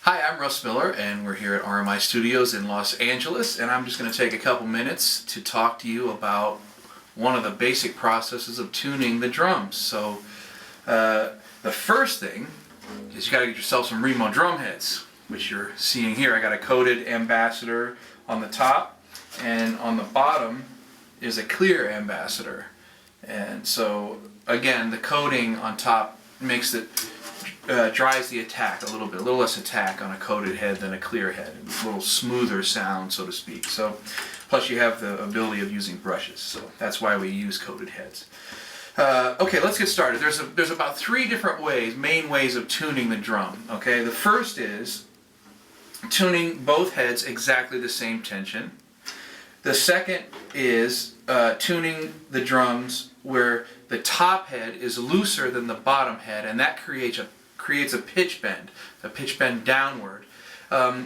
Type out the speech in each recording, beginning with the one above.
Hi, I'm Russ Miller, and we're here at RMI Studios in Los Angeles, and I'm just going to take a couple minutes to talk to you about one of the basic processes of tuning the drums. So, the first thing is you got to get yourself some Remo drum heads, which you're seeing here. I got a coated ambassador on the top, and on the bottom is a clear ambassador. And so, again, the coating on top makes it dries the attack a little less attack on a coated head than a clear head, a little smoother sound, so to speak. So, plus you have the ability of using brushes, so that's why we use coated heads. Okay, let's get started. There's about three different main ways of tuning the drum. Okay, the first is tuning both heads exactly the same tension. The second is tuning the drums where the top head is looser than the bottom head, and that creates a pitch bend downward.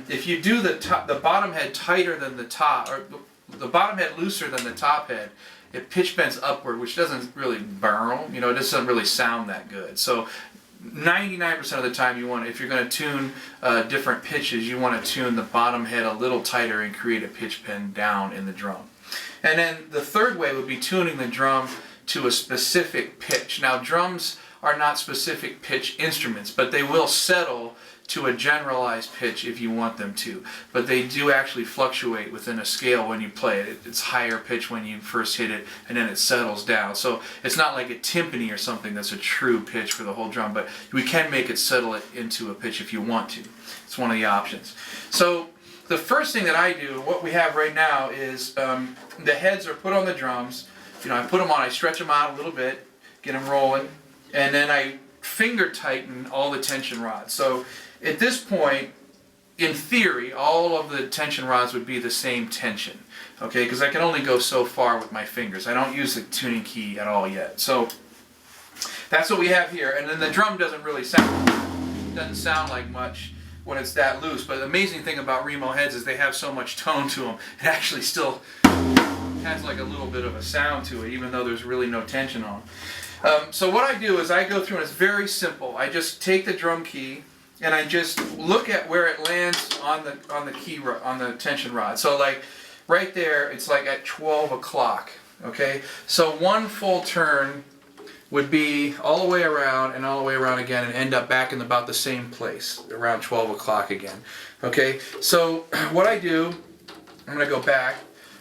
If you do the bottom head tighter than the top, or the bottom head looser than the top head, it pitch bends upward, which doesn't really burl. You know, it doesn't really sound that good. So 99% of the time, if you're going to tune different pitches, you want to tune the bottom head a little tighter and create a pitch bend down in the drum. And then the third way would be tuning the drum to a specific pitch. Now, drums are not specific pitch instruments, but they will settle to a generalized pitch if you want them to. But they do actually fluctuate within a scale when you play it. It's higher pitch when you first hit it, and then it settles down. So it's not like a timpani or something that's a true pitch for the whole drum, but we can make it settle it into a pitch if you want to. It's one of the options. So the first thing that I do, what we have right now, is the heads are put on the drums. You know, I put them on, I stretch them out a little bit, get them rolling, and then I finger tighten all the tension rods. So at this point, in theory, all of the tension rods would be the same tension, okay? Because I can only go so far with my fingers. I don't use the tuning key at all yet. So that's what we have here. And then the drum doesn't sound like much when it's that loose. But the amazing thing about Remo heads is they have so much tone to them. It actually still has like a little bit of a sound to it, even though there's really no tension on. So what I do is I go through, and it's very simple. I just take the drum key and I just look at where it lands on the tension rod. So like right there, it's like at 12 o'clock. Okay, so one full turn would be all the way around and all the way around again, and end up back in about the same place around 12 o'clock again. Okay, so what I do, I'm going to go back.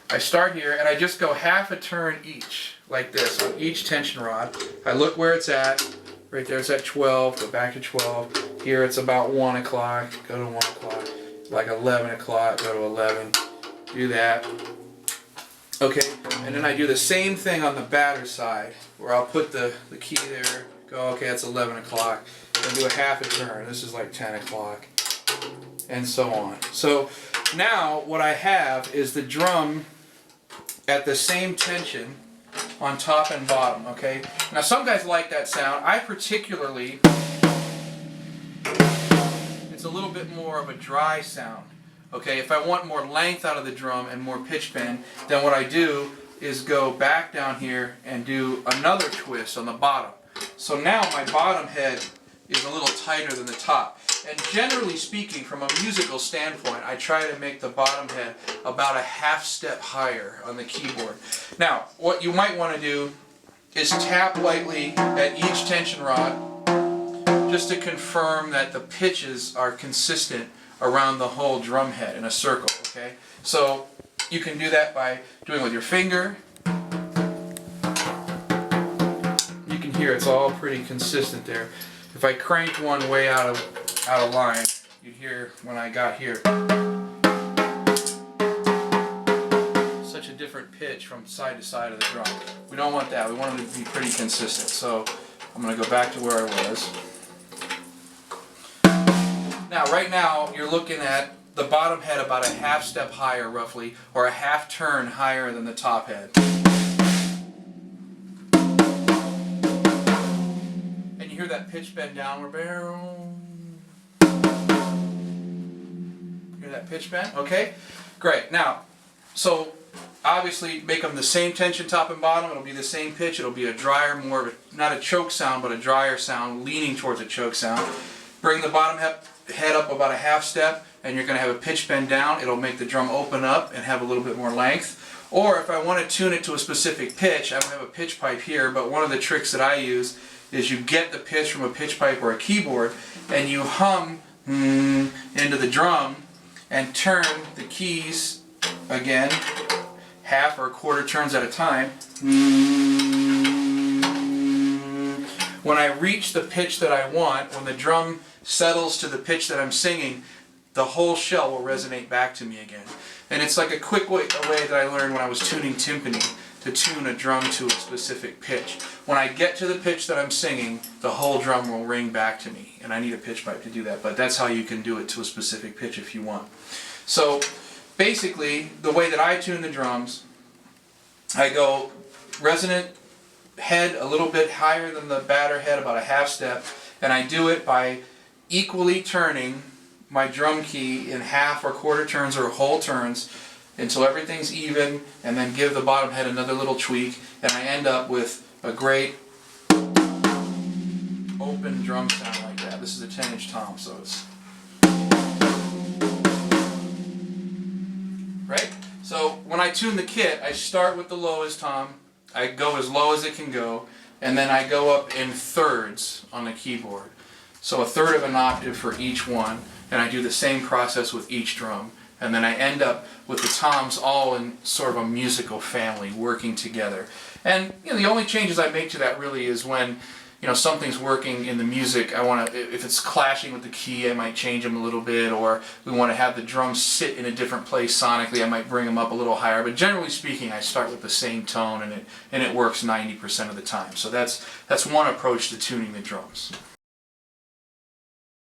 I start here and I just go half a turn each, like this, on each tension rod. I look where it's at. Right there it's at 12, go back to 12. Here it's about 1 o'clock, go to 1 o'clock. Like 11 o'clock, go to 11. Do that. Okay, and then I do the same thing on the batter side, where I'll put the key there, go, okay, that's 11 o'clock. Then do a half a turn, this is like 10 o'clock, and so on. So now what I have is the drum at the same tension on top and bottom, okay? Now some guys like that sound. I particularly, it's a little bit more of a dry sound, okay? If I want more length out of the drum and more pitch bend, then what I do is go back down here and do another twist on the bottom. So now my bottom head is a little tighter than the top. And generally speaking, from a musical standpoint, I try to make the bottom head about a half step higher on the keyboard. Now, what you might want to do is tap lightly at each tension rod just to confirm that the pitches are consistent around the whole drum head in a circle, okay? So you can do that by doing it with your finger. You can hear it's all pretty consistent there. If I cranked one way out of line, you'd hear when I got here such a different pitch from side to side of the drum. We don't want that. We want it to be pretty consistent. So I'm going to go back to where I was. Now, right now, you're looking at the bottom head about a half step higher, roughly, or a half turn higher than the top head. You hear that pitch bend downward. Hear that pitch bend? Okay, great. Now, so obviously make them the same tension top and bottom. It'll be the same pitch. It'll be a drier, more of a, not a choke sound, but a drier sound, leaning towards a choke sound. Bring the bottom head up about a half step, and you're going to have a pitch bend down. It'll make the drum open up and have a little bit more length. Or if I want to tune it to a specific pitch, I don't have a pitch pipe here, but one of the tricks that I use is you get the pitch from a pitch pipe or a keyboard, and you hum into the drum and turn the keys again, half or a quarter turns at a time. When I reach the pitch that I want, when the drum settles to the pitch that I'm singing, the whole shell will resonate back to me again. And it's like a quick way that I learned when I was tuning timpani, to tune a drum to a specific pitch. When I get to the pitch that I'm singing, the whole drum will ring back to me. And I need a pitch pipe to do that, but that's how you can do it to a specific pitch if you want. So basically, the way that I tune the drums, I go resonant head a little bit higher than the batter head, about a half step, and I do it by equally turning my drum key in half or quarter turns or whole turns until everything's even, and then give the bottom head another little tweak, and I end up with a great open drum sound like that. This is a 10-inch tom, so it's right? So when I tune the kit, I start with the lowest tom, I go as low as it can go, and then I go up in thirds on the keyboard. So a third of an octave for each one, and I do the same process with each drum. And then I end up with the toms all in sort of a musical family working together. And the only changes I make to that really is when something's working in the music. I want to, if it's clashing with the key, I might change them a little bit, or we want to have the drums sit in a different place sonically, I might bring them up a little higher. But generally speaking, I start with the same tone, and it works 90% of the time. So that's one approach to tuning the drums.